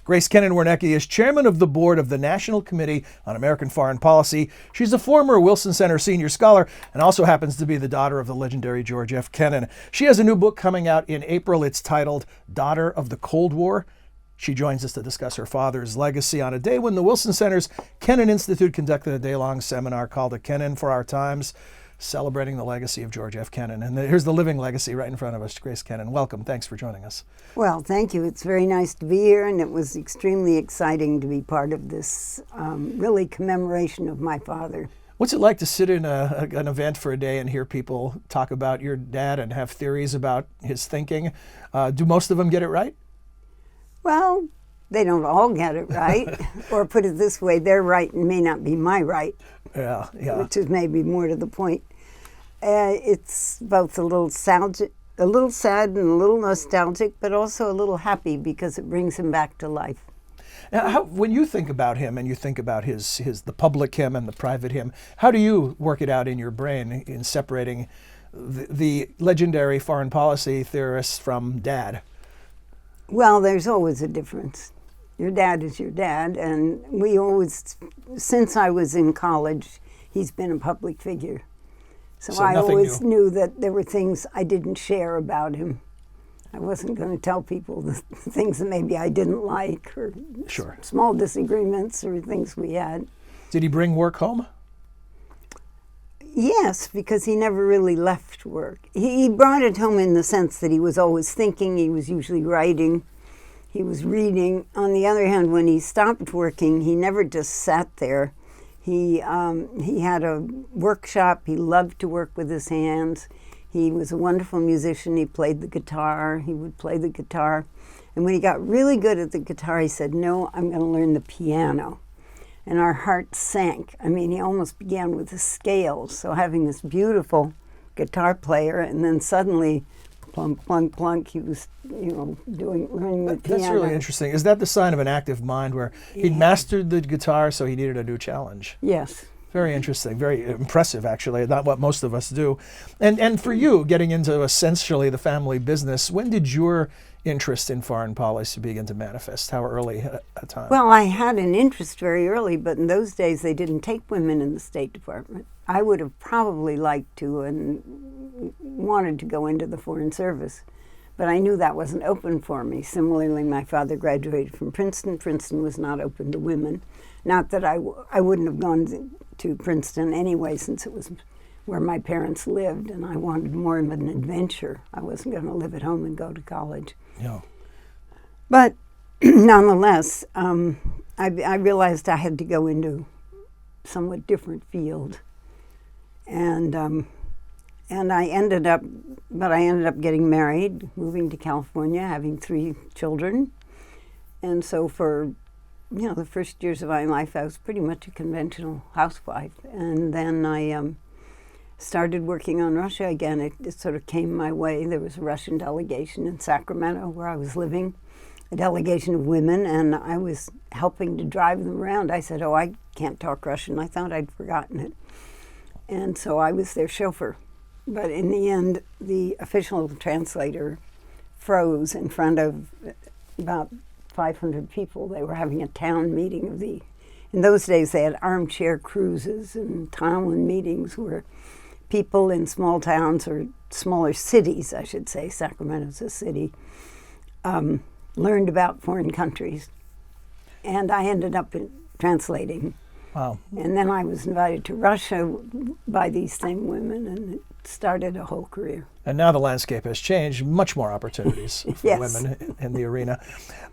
Grace Kennan Warnecke is chairman of the board of the National Committee on American Foreign Policy. She's a former Wilson Center senior scholar and also happens to be the daughter of the legendary George F. Kennan. She has a new book coming out in April. It's titled Daughter of the Cold War. She joins us to discuss her father's legacy on a day when the Wilson Center's Kennan Institute conducted a day-long seminar called A Kennan for Our Times, celebrating the legacy of George F. Kennan. And here's the living legacy right in front of us. Grace Kennan, welcome. Thanks for joining us. Well, thank you. It's very nice to be here, and it was extremely exciting to be part of this really commemoration of my father. What's it like to sit in an event for a day and hear people talk about your dad and have theories about his thinking? Do most of them get it right? Well, they don't all get it right. Or put it this way, their right may not be my right. Yeah. Which is maybe more to the point. It's both a little sad and a little nostalgic, but also a little happy because it brings him back to life. Now, when you think about him and you think about the public him and the private him, how do you work it out in your brain in separating the legendary foreign policy theorist from Dad? Well, there's always a difference. Your dad is your dad, and we always, since I was in college, he's been a public figure. So I always knew that there were things I didn't share about him. I wasn't going to tell people the things that maybe I didn't like, or small disagreements or things we had. Did he bring work home? Yes, because he never really left work. He brought it home in the sense that he was always thinking, he was usually writing, he was reading. On the other hand, when he stopped working, he never just sat there. He had a workshop. He loved to work with his hands. He was a wonderful musician. He played the guitar. He would play the guitar. And when he got really good at the guitar, he said, "No, I'm going to learn the piano." And our hearts sank. I mean, he almost began with the scales. So having this beautiful guitar player, and then suddenly, plunk, plunk, plunk, he was, learning the piano. That's really interesting. Is that the sign of an active mind where he'd mastered the guitar, so he needed a new challenge? Yes. Very interesting, very impressive, actually. Not what most of us do. And for you, getting into essentially the family business, when did your interest in foreign policy begin to manifest? How early a time? Well, I had an interest very early, but in those days they didn't take women in the State Department. I would have probably liked to and wanted to go into the Foreign Service, but I knew that wasn't open for me. Similarly, my father graduated from Princeton. Princeton was not open to women. Not that I wouldn't have gone to Princeton anyway, since it was where my parents lived, and I wanted more of an adventure. I wasn't going to live at home and go to college. Yeah. But nonetheless, I realized I had to go into a somewhat different field, and I ended up getting married, moving to California, having 3 children, and so for the first years of my life, I was pretty much a conventional housewife, and then I started working on Russia again. It sort of came my way. There was a Russian delegation in Sacramento where I was living, a delegation of women, and I was helping to drive them around. I said, "Oh, I can't talk Russian." I thought I'd forgotten it. And so I was their chauffeur. But in the end, the official translator froze in front of about 500 people. They were having a town meeting in those days they had armchair cruises and town meetings where people in small towns, or smaller cities, I should say, Sacramento's a city, learned about foreign countries. And I ended up translating. Wow. And then I was invited to Russia by these same women, and it started a whole career. And now the landscape has changed, much more opportunities for Yes. women in the arena.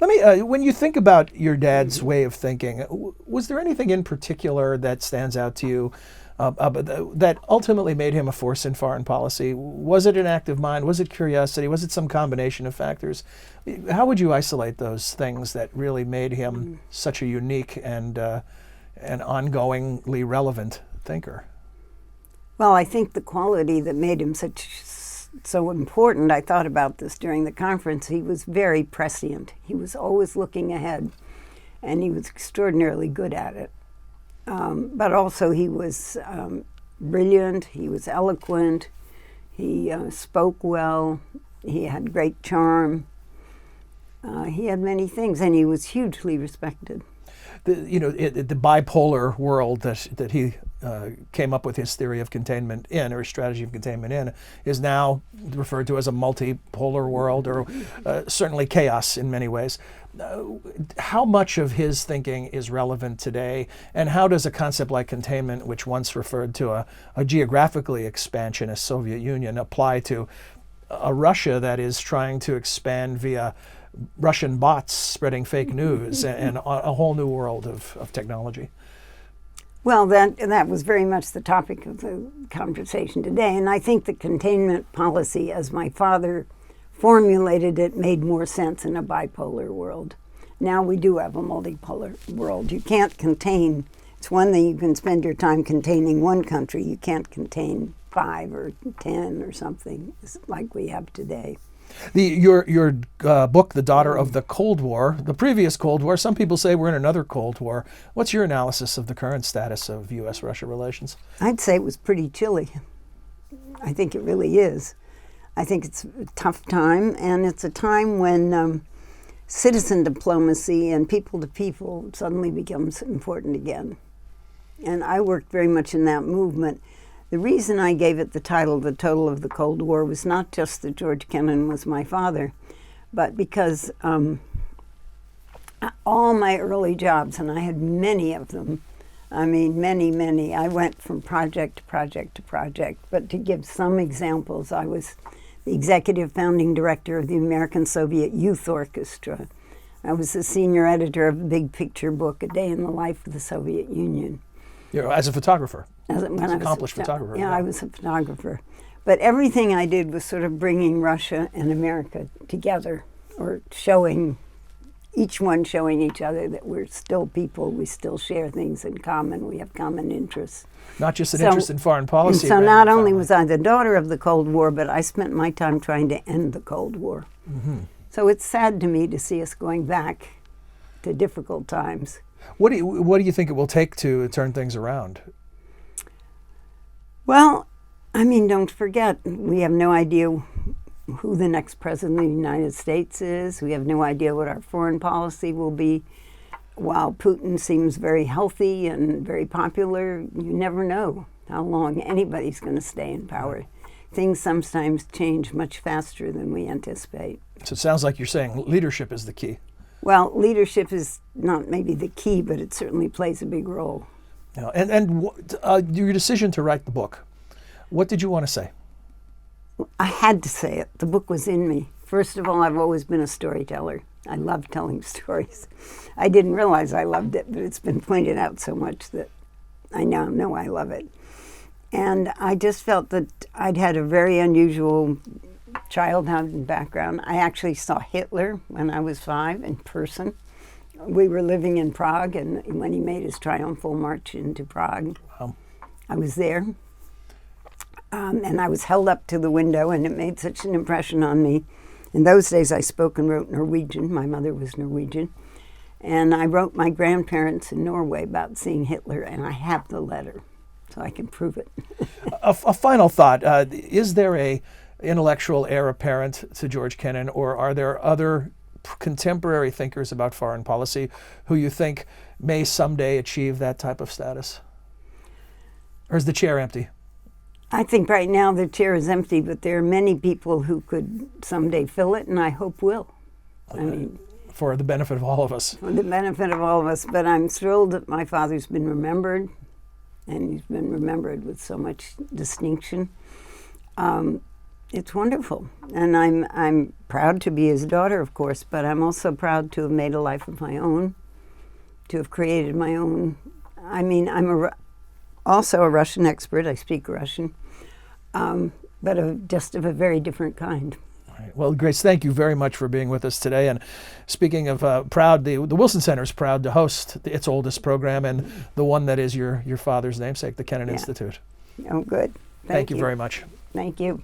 Let me, when you think about your dad's way of thinking, was there anything in particular that stands out to you that ultimately made him a force in foreign policy? Was it an active mind? Was it curiosity? Was it some combination of factors? How would you isolate those things that really made him such a unique and ongoingly relevant thinker? Well, I think the quality that made him so important, I thought about this during the conference, he was very prescient. He was always looking ahead, and he was extraordinarily good at it. But also he was brilliant, he was eloquent, he spoke well, he had great charm. He had many things, and he was hugely respected. The bipolar world that he came up with his theory of containment in, or strategy of containment in, is now referred to as a multipolar world, or certainly chaos in many ways. How much of his thinking is relevant today, and how does a concept like containment, which once referred to a geographically expansionist Soviet Union, apply to a Russia that is trying to expand via Russian bots spreading fake news and a whole new world of technology? Well, that was very much the topic of the conversation today, and I think the containment policy, as my father formulated it, made more sense in a bipolar world. Now we do have a multipolar world. You can't contain. It's one thing you can spend your time containing one country. You can't contain 5 or 10 or something like we have today. Your book, The Daughter of the Cold War, the previous Cold War, some people say we're in another Cold War. What's your analysis of the current status of U.S.-Russia relations? I'd say it was pretty chilly. I think it really is. I think it's a tough time, and it's a time when citizen diplomacy and people-to-people suddenly becomes important again. And I worked very much in that movement. The reason I gave it the title, The Total of the Cold War, was not just that George Kennan was my father, but because all my early jobs, and I had many of them, I mean, many, I went from project to project to project. But to give some examples, I was the executive founding director of the American-Soviet Youth Orchestra. I was the senior editor of a big picture book, A Day in the Life of the Soviet Union. As a photographer. As an accomplished photographer. Yeah, I was a photographer. But everything I did was sort of bringing Russia and America together, or each one showing each other that we're still people, we still share things in common, we have common interests. Not just an interest in foreign policy. So not only was I the daughter of the Cold War, but I spent my time trying to end the Cold War. Mm-hmm. So it's sad to me to see us going back to difficult times. What do you think it will take to turn things around? Well, I mean, don't forget, we have no idea who the next president of the United States is. We have no idea what our foreign policy will be. While Putin seems very healthy and very popular, you never know how long anybody's going to stay in power. Things sometimes change much faster than we anticipate. So it sounds like you're saying leadership is the key. Well, leadership is not maybe the key, but it certainly plays a big role. Yeah, and your decision to write the book, what did you want to say? I had to say it. The book was in me. First of all, I've always been a storyteller. I love telling stories. I didn't realize I loved it, but it's been pointed out so much that I now know I love it. And I just felt that I'd had a very unusual childhood background. I actually saw Hitler when I was 5 in person. We were living in Prague, and when he made his triumphal march into Prague, wow. I was there. And I was held up to the window, and it made such an impression on me. In those days, I spoke and wrote Norwegian. My mother was Norwegian. And I wrote my grandparents in Norway about seeing Hitler, and I have the letter, so I can prove it. A final thought. Is there a intellectual heir apparent to George Kennan, or are there other contemporary thinkers about foreign policy who you think may someday achieve that type of status? Or is the chair empty? I think right now the chair is empty, but there are many people who could someday fill it, and I hope will. I mean, for the benefit of all of us. For the benefit of all of us. But I'm thrilled that my father's been remembered, and he's been remembered with so much distinction. It's wonderful, and I'm proud to be his daughter, of course, but I'm also proud to have made a life of my own, to have created my own. I mean, I'm also a Russian expert. I speak Russian, but just of a very different kind. All right. Well, Grace, thank you very much for being with us today. And speaking of proud, the Wilson Center is proud to host its oldest program, and the one that is your father's namesake, the Kennan Institute. Oh, good. Thank you very much. Thank you.